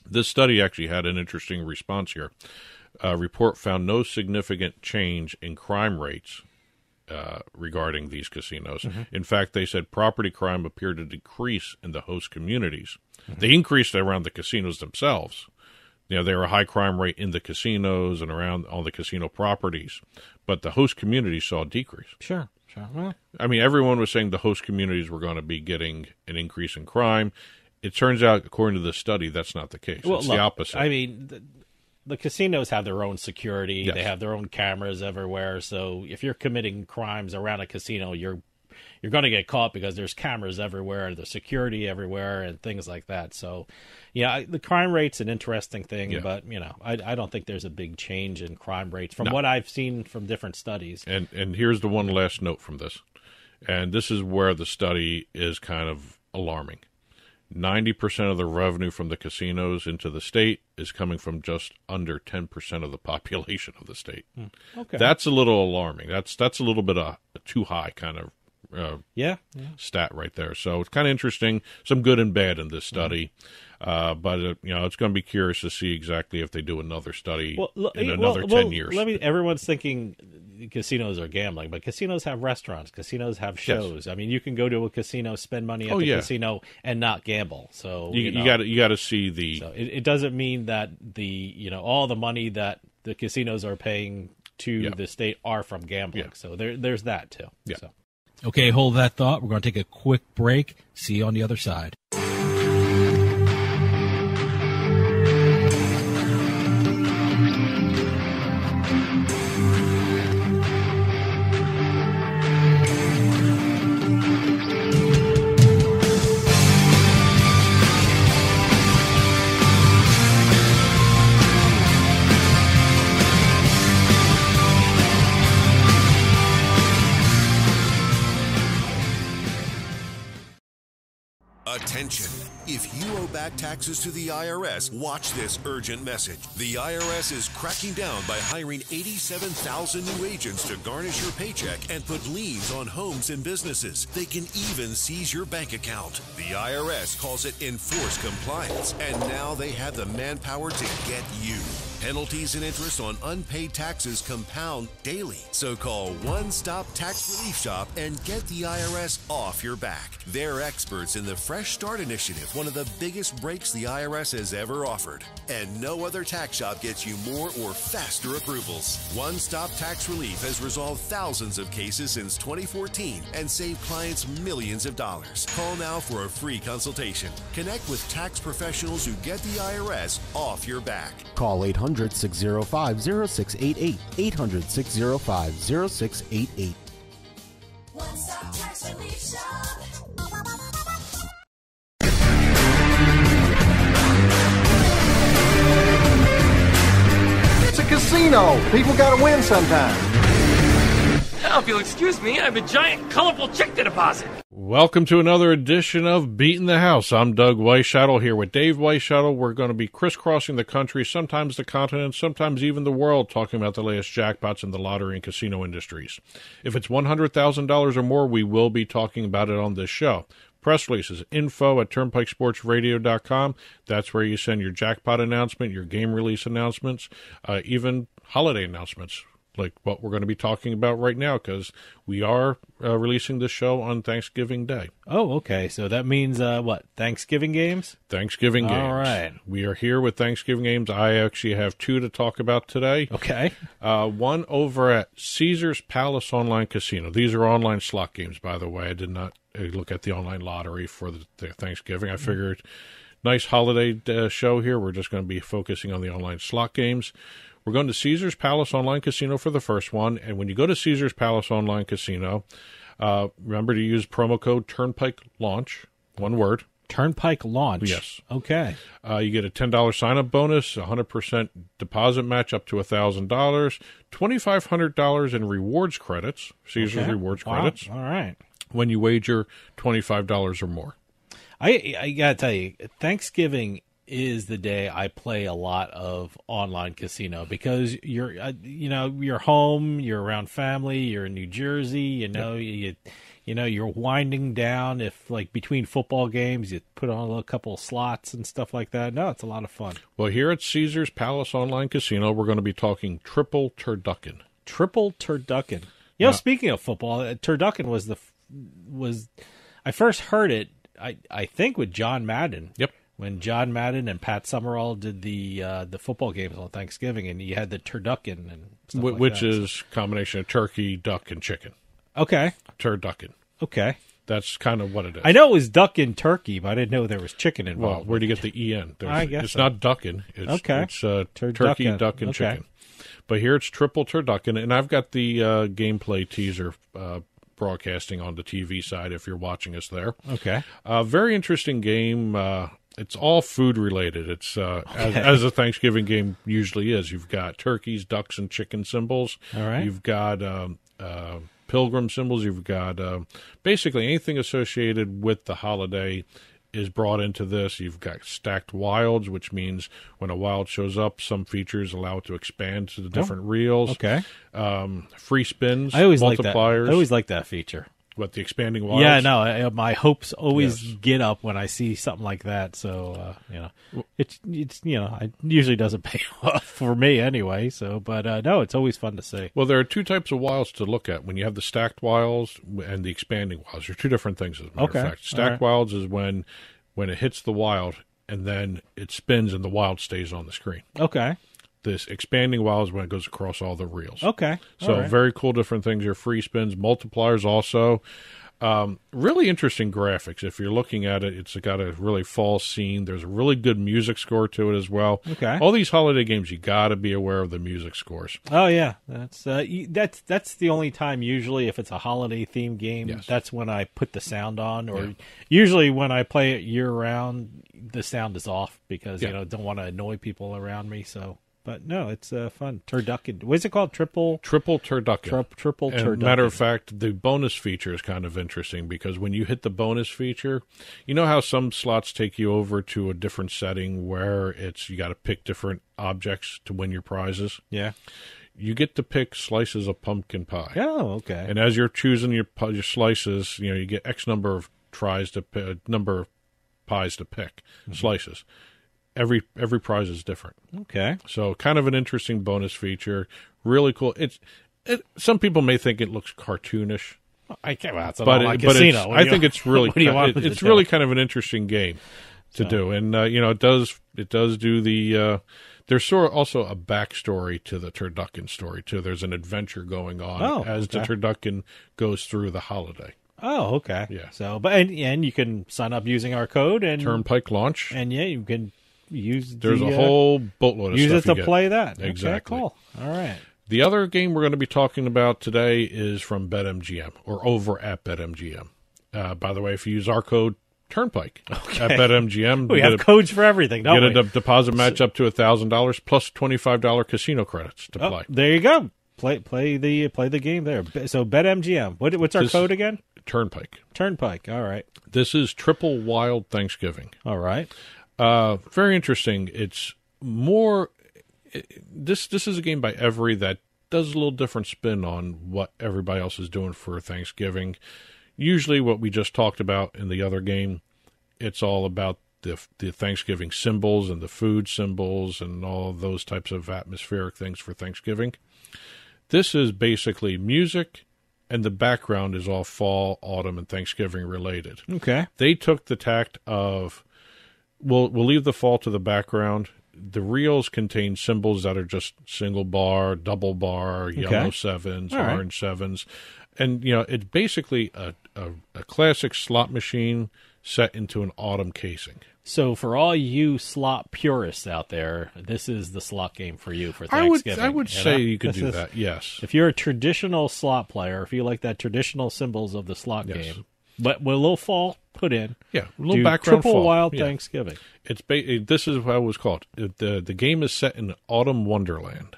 This study actually had an interesting response here. A report found no significant change in crime rates regarding these casinos. In fact, they said property crime appeared to decrease in the host communities. They increased around the casinos themselves. There were a high crime rate in the casinos and around all the casino properties, but the host communities saw a decrease. Sure. Well, I mean, everyone was saying the host communities were going to be getting an increase in crime. It turns out, according to the study, that's not the case. It's the opposite. I mean, the casinos have their own security. They have their own cameras everywhere. So if you're committing crimes around a casino, you're going to get caught because there's cameras everywhere, there's security everywhere, and things like that. So, the crime rate's an interesting thing, but, I don't think there's a big change in crime rates from what I've seen from different studies. And here's the one last note from this, and this is where the study is kind of alarming. 90% of the revenue from the casinos into the state is coming from just under 10% of the population of the state. Okay. That's a little alarming. That's a little bit too high kind of stat right there. So it's kind of interesting, some good and bad in this study. But it's going to be curious to see exactly if they do another study in another 10 years. Everyone's thinking casinos are gambling, but casinos have restaurants. Casinos have shows. I mean, you can go to a casino, spend money at the casino, and not gamble. So you got to see the. So it doesn't mean that all the money that the casinos are paying to the state are from gambling. So there's that too. Yeah. So. Okay, hold that thought. We're going to take a quick break. See you on the other side. Attention. If you owe back taxes to the IRS, watch this urgent message. The IRS is cracking down by hiring 87,000 new agents to garnish your paycheck and put liens on homes and businesses. They can even seize your bank account. The IRS calls it enforced compliance, and now they have the manpower to get you. Penalties and interest on unpaid taxes compound daily. So call One Stop Tax Relief Shop and get the IRS off your back. They're experts in the Fresh Start Initiative, one of the biggest breaks the IRS has ever offered. And no other tax shop gets you more or faster approvals. One Stop Tax Relief has resolved thousands of cases since 2014 and saved clients millions of dollars. Call now for a free consultation. Connect with tax professionals who get the IRS off your back. Call 800-605-0688. 800-605-0688. One Stop Tax Relief Shop. It's a casino. People gotta win sometime. Now, if you'll excuse me, I have a giant, colorful check to deposit. Welcome to another edition of Beating the House. I'm Doug Weischadle here with Dave Weischadle. We're going to be crisscrossing the country, sometimes the continent, sometimes even the world, talking about the latest jackpots in the lottery and casino industries. If it's $100,000 or more, we will be talking about it on this show. Press releases, info@turnpikesportsradio.com. That's where you send your jackpot announcement, your game release announcements, even holiday announcements, like what we're going to be talking about right now, because we are releasing this show on Thanksgiving Day. Oh, okay. So that means, what, Thanksgiving games? Thanksgiving games. All right. We are here with Thanksgiving games. I actually have two to talk about today. Okay. One over at Caesars Palace Online Casino. These are online slot games, by the way. I did not look at the online lottery for the Thanksgiving. I figured nice holiday show here. We're just going to be focusing on the online slot games. We're going to Caesars Palace Online Casino for the first one, and when you go to Caesars Palace Online Casino, remember to use promo code Turnpike Launch, one word. Turnpike Launch? Yes. Okay. You get a $10 sign-up bonus, 100% deposit match up to $1,000, $2,500 in rewards credits, Caesars rewards credits. All right. When you wager $25 or more. I got to tell you, Thanksgiving is the day I play a lot of online casino, because you're home, you're around family, you're in New Jersey, you're winding down. If like between football games, you put on a couple of slots and stuff like that. No, it's a lot of fun. Well, here at Caesars Palace Online Casino, we're going to be talking triple turducken. Triple turducken. Speaking of football, turducken was I first heard it, I think, with John Madden. Yep. When John Madden and Pat Summerall did the football games on Thanksgiving, and you had the turducken and stuff like which that. is a combination of turkey, duck, and chicken. Okay. Turducken. Okay. That's kind of what it is. I know it was duck and turkey, but I didn't know there was chicken involved. Well, where do you get the EN? I guess it's so. not duckin'. It's turkey, duck, and chicken. But here it's triple turducken, and I've got the gameplay teaser broadcasting on the TV side if you're watching us there. Okay. Very interesting game. It's all food related. It's as a Thanksgiving game usually is. You've got turkeys, ducks, and chicken symbols. All right. You've got pilgrim symbols. You've got basically anything associated with the holiday is brought into this. You've got stacked wilds, which means when a wild shows up, some features allow it to expand to the different reels. Okay. Free spins, I always multipliers. I always like that feeture. What, the expanding wilds? Yeah, no, my hopes always get up when I see something like that. So, it usually doesn't pay off for me anyway. So, but no, it's always fun to see. Well, there are two types of wilds to look at. When you have the stacked wilds and the expanding wilds, they're two different things, as a matter of fact. Stacked wilds is when it hits the wild and then it spins and the wild stays on the screen. Okay. This expanding wild is when it goes across all the reels. Okay. So very cool different things. Your free spins, multipliers also. Really interesting graphics. If you're looking at it, it's got a really fall scene. There's a really good music score to it as well. Okay. All these holiday games, you got to be aware of the music scores. Oh yeah, that's the only time usually if it's a holiday themed game. That's when I put the sound on. Or usually when I play it year round, the sound is off because don't want to annoy people around me. So. But no, it's fun. Turducken. What is it called? Triple turducken. Triple and turducken. Matter of fact, the bonus feature is kind of interesting because when you hit the bonus feature, you know how some slots take you over to a different setting where you got to pick different objects to win your prizes? Yeah. You get to pick slices of pumpkin pie. Oh, okay. And as you're choosing your slices, you get X number of pies to pick, slices. Every prize is different. Okay. So kind of an interesting bonus feature. Really cool. Some people may think it looks cartoonish. I can't. Well, it's an online casino. I think it's really. What do you want it's really kind of an interesting game to do, and it does do the. There's also a backstory to the turducken story too. There's an adventure going on as the turducken goes through the holiday. Oh, okay. Yeah. So, and you can sign up using our code and Turnpike launch, and you can use. There's a whole boatload of use stuff it to play that. Exactly. Okay, cool. All right. The other game we're going to be talking about today is from BetMGM or over at BetMGM. By the way, if you use our code Turnpike at BetMGM, we have codes for everything. Don't we? Get a deposit match up to $1,000 plus $25 casino credits to play. There you go. Play the game there. So BetMGM. What's our code again? Turnpike. Turnpike. All right. This is Triple Wild Thanksgiving. All right. Very interesting. It's more. This is a game by Every that does a little different spin on what everybody else is doing for Thanksgiving. Usually, what we just talked about in the other game, it's all about the Thanksgiving symbols and the food symbols and all those types of atmospheric things for Thanksgiving. This is basically music, and the background is all fall, autumn, and Thanksgiving related. Okay. They took the tact of, we'll leave the fall to the background. The reels contain symbols that are just single bar, double bar, yellow sevens, orange sevens. And, it's basically a classic slot machine set into an autumn casing. So for all you slot purists out there, this is the slot game for you for Thanksgiving. I would say you could do that, yes. If you're a traditional slot player, if you like that traditional symbols of the slot game, but with a little fall put in. Yeah, a little background Triple fall. Wild Thanksgiving. This is how it was called. The game is set in Autumn Wonderland.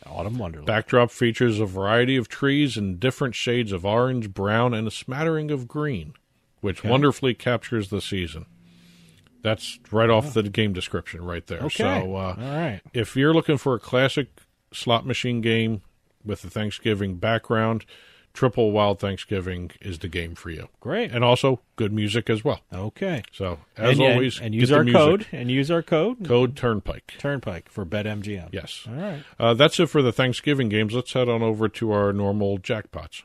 Autumn Wonderland. Backdrop features a variety of trees in different shades of orange, brown, and a smattering of green, which wonderfully captures the season. That's right off the game description right there. Okay. So, all right. If you're looking for a classic slot machine game with a Thanksgiving background, Triple Wild Thanksgiving is the game for you. Great. And also good music as well. Okay. So, as always, and use our code. And use our code. Code Turnpike. Turnpike for BetMGM. Yes. All right. That's it for the Thanksgiving games. Let's head on over to our normal jackpots.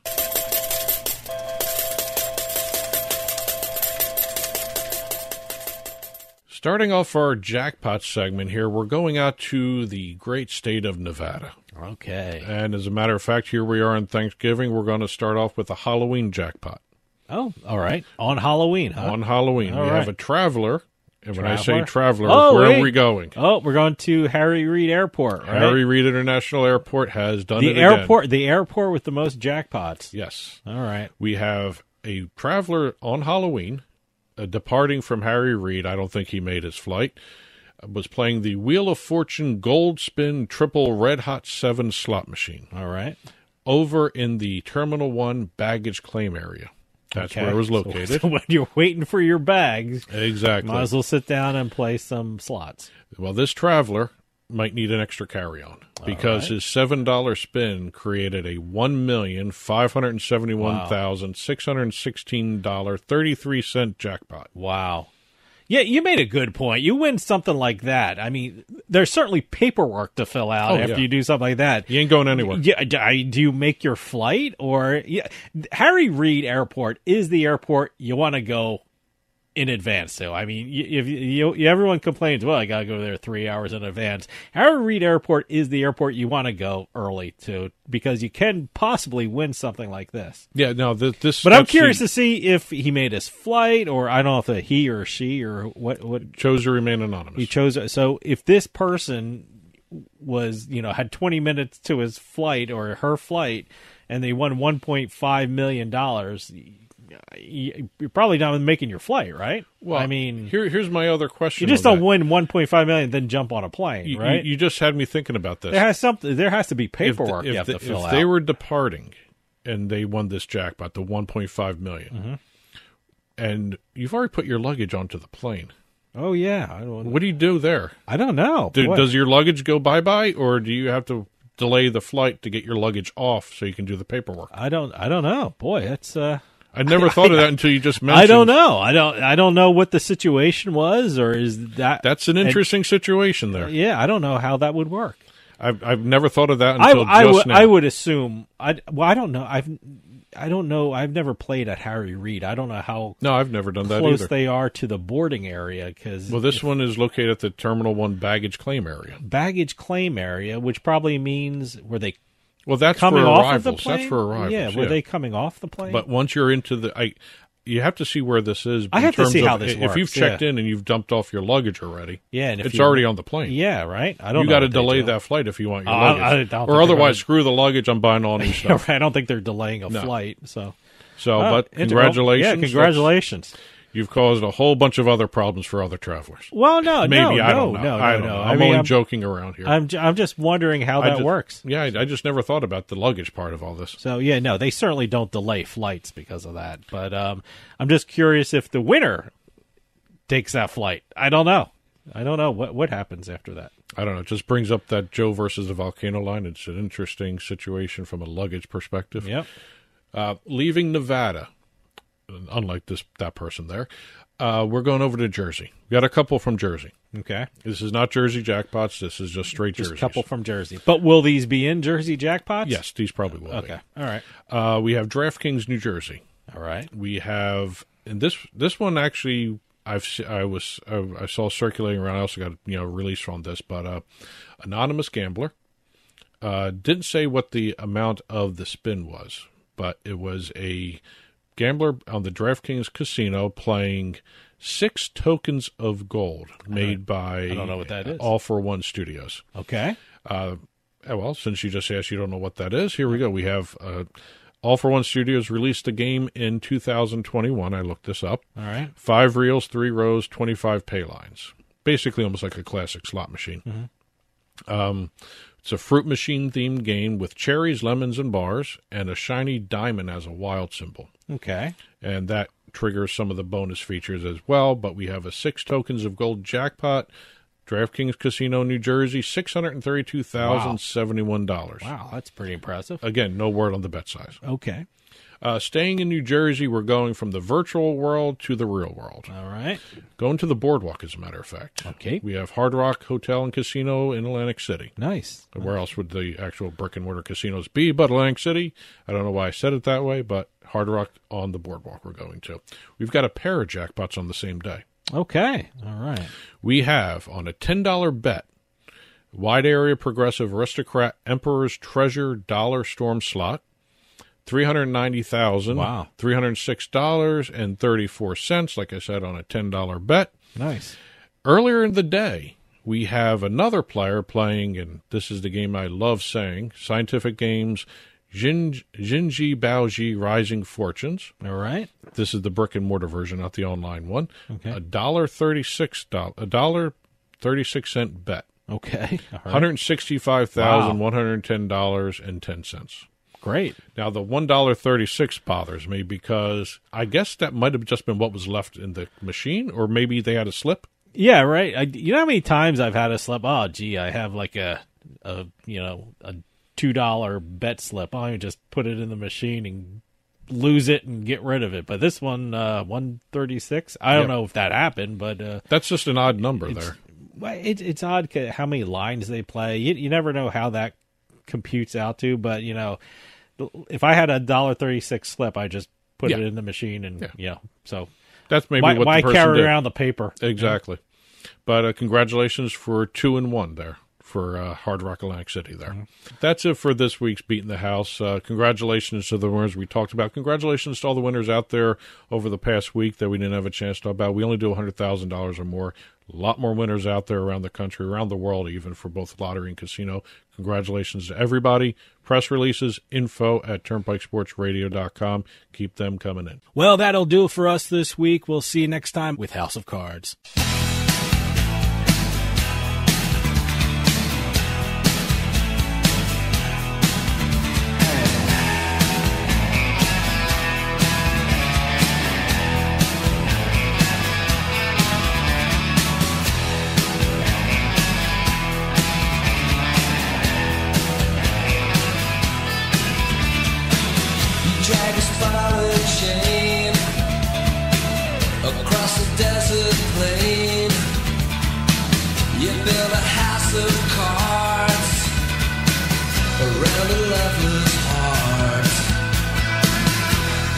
Starting off our jackpot segment here, we're going out to the great state of Nevada. Okay. And as a matter of fact, here we are on Thanksgiving. We're going to start off with a Halloween jackpot. Oh, all right. On Halloween, huh? On Halloween. We have a traveler. And when I say traveler, where are we going? Oh, we're going to Harry Reid Airport, right? Harry Reid International Airport has done it again. again. The airport with the most jackpots. Yes. All right. We have a traveler on Halloween departing from Harry Reid. I don't think he made his flight. Was playing the Wheel of Fortune Gold Spin Triple Red Hot 7 slot machine. All right. Over in the Terminal 1 baggage claim area. That's where it was located. So when you're waiting for your bags, exactly, might as well sit down and play some slots. Well, this traveler might need an extra carry-on because his $7 spin created a $1,571,616.33 jackpot. Wow. Yeah, you made a good point. You win something like that. I mean, there's certainly paperwork to fill out after you do something like that. You ain't going anywhere. Yeah, do you make your flight? Or Harry Reid Airport is the airport you want to go in advance to. I mean, if everyone complains, well, I got to go there 3 hours in advance. Harry Reid Airport is the airport you want to go early to because you can possibly win something like this. Yeah, no, this. But I'm curious to see if he made his flight, or I don't know if he or she or what chose to remain anonymous. He chose. So if this person was, had 20 minutes to his flight or her flight, and they won $1.5 million. you're probably not making your flight, right? Well, I mean, here's my other question. You just don't win $1.5 million, then jump on a plane, right? You just had me thinking about this. There has to be paperwork you have to fill out. If they were departing and they won this jackpot, the $1.5 million, and you've already put your luggage onto the plane. Oh, yeah. What do you do there? I don't know. Does your luggage go bye-bye, or do you have to delay the flight to get your luggage off so you can do the paperwork? I don't know. Boy, that's... I never thought of that until you just mentioned. I don't know. I don't know what the situation was, or is that... That's an interesting situation there. Yeah, I don't know how that would work. I've never thought of that until just now. I would assume... I don't know. I don't know. I've never played at Harry Reid. I don't know how I've never done that close either. they are to the boarding area. Well, this one is located at the Terminal 1 baggage claim area. Baggage claim area, which probably means were they that's coming for off arrivals. of the plane? That's for arrivals. Yeah, were they coming off the plane? But once you're into you have to see where this is. I have to see how this works. If you've checked in and you've dumped off your luggage already, and it's already on the plane. Yeah, right. I don't. You got to delay that flight if you want your luggage, or otherwise, screw the luggage. I'm buying all new stuff. I don't think they're delaying a flight. But congratulations. Yeah, congratulations. You've caused a whole bunch of other problems for other travelers. Well, I don't know. I'm only joking around here. I'm just wondering how that works. Yeah, I just never thought about the luggage part of all this. So, they certainly don't delay flights because of that. But I'm just curious if the winner takes that flight. I don't know. What happens after that. I don't know. It just brings up that Joe versus the volcano line. It's an interesting situation from a luggage perspective. Yep. Leaving Nevada, unlike that person there, we're going over to Jersey. We got a couple from Jersey. Okay. This is not Jersey jackpots. This is just straight Jersey. Just a couple from Jersey. But will these be in Jersey jackpots? Yes, these probably will be. Okay. All right. We have DraftKings New Jersey. All right. We have, and this one actually I saw circulating around. I also got release on this, but anonymous gambler didn't say what the amount of the spin was. But it was a gambler on the DraftKings casino playing 6 tokens of gold made by I don't know what that is. All for One Studios. Okay. Well, since you just asked you don't know what that is, here we go. We have All for One Studios released the game in 2021. I looked this up. All right. 5 reels, 3 rows, 25 pay lines. Basically almost like a classic slot machine. Mm-hmm. It's a fruit machine-themed game with cherries, lemons, and bars, and a shiny diamond as a wild symbol. Okay. And that triggers some of the bonus features as well, but we have a 6 tokens of gold jackpot, DraftKings Casino, New Jersey, $632,071. Wow, that's pretty impressive. Again, no word on the bet size. Okay. Staying in New Jersey, we're going from the virtual world to the real world. All right. Going to the boardwalk, as a matter of fact. Okay. We have Hard Rock Hotel and Casino in Atlantic City. Nice. Where else would the actual brick-and-mortar casinos be but Atlantic City? I don't know why I said it that way, but Hard Rock on the boardwalk we're going to. We've got a pair of jackpots on the same day. Okay. All right. We have, on a $10 bet, Wide Area Progressive Aristocrat Emperor's Treasure Dollar Storm slot, $390,000. Wow. $306.34, like I said, on a $10 bet. Nice. Earlier in the day, we have another player playing, and this is the game I love saying, Scientific Games, Jinji Baoji Rising Fortunes. All right. This is the brick-and-mortar version, not the online one. Okay. $1.36 bet. Okay. All right. $165,110.10. Great. Now, the $1.36 bothers me because I guess that might have just been what was left in the machine, or maybe they had a slip. Yeah, right. You know how many times I've had a slip? Oh, gee, I have like a $2 bet slip. I just put it in the machine and lose it and get rid of it. But this one, 136, I don't know if that happened, but that's just an odd number there. It's odd how many lines they play. You never know how that computes out to, but if I had a $1.36 slip, I just put it in the machine, and so that's maybe what the person carry did. Around the paper? Exactly. But congratulations for 2 and 1 there for Hard Rock Atlantic City there. That's it for this week's Beating the House. Congratulations to the winners we talked about. Congratulations to all the winners out there over the past week that we didn't have a chance to talk about. We only do $100,000 or more. A lot more winners out there around the country, around the world, even for both lottery and casino. Congratulations to everybody. Press releases, info@turnpikesportsradio.com. Keep them coming in. Well, that'll do it for us this week. We'll see you next time with House of Cards. Drag a spotted chain across the desert plain. You build a house of cards around a lover's heart.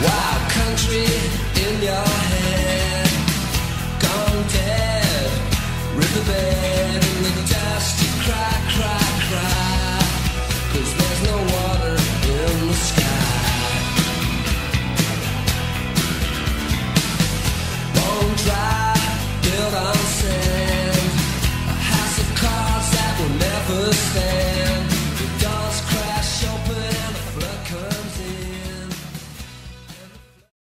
Wild country in your head.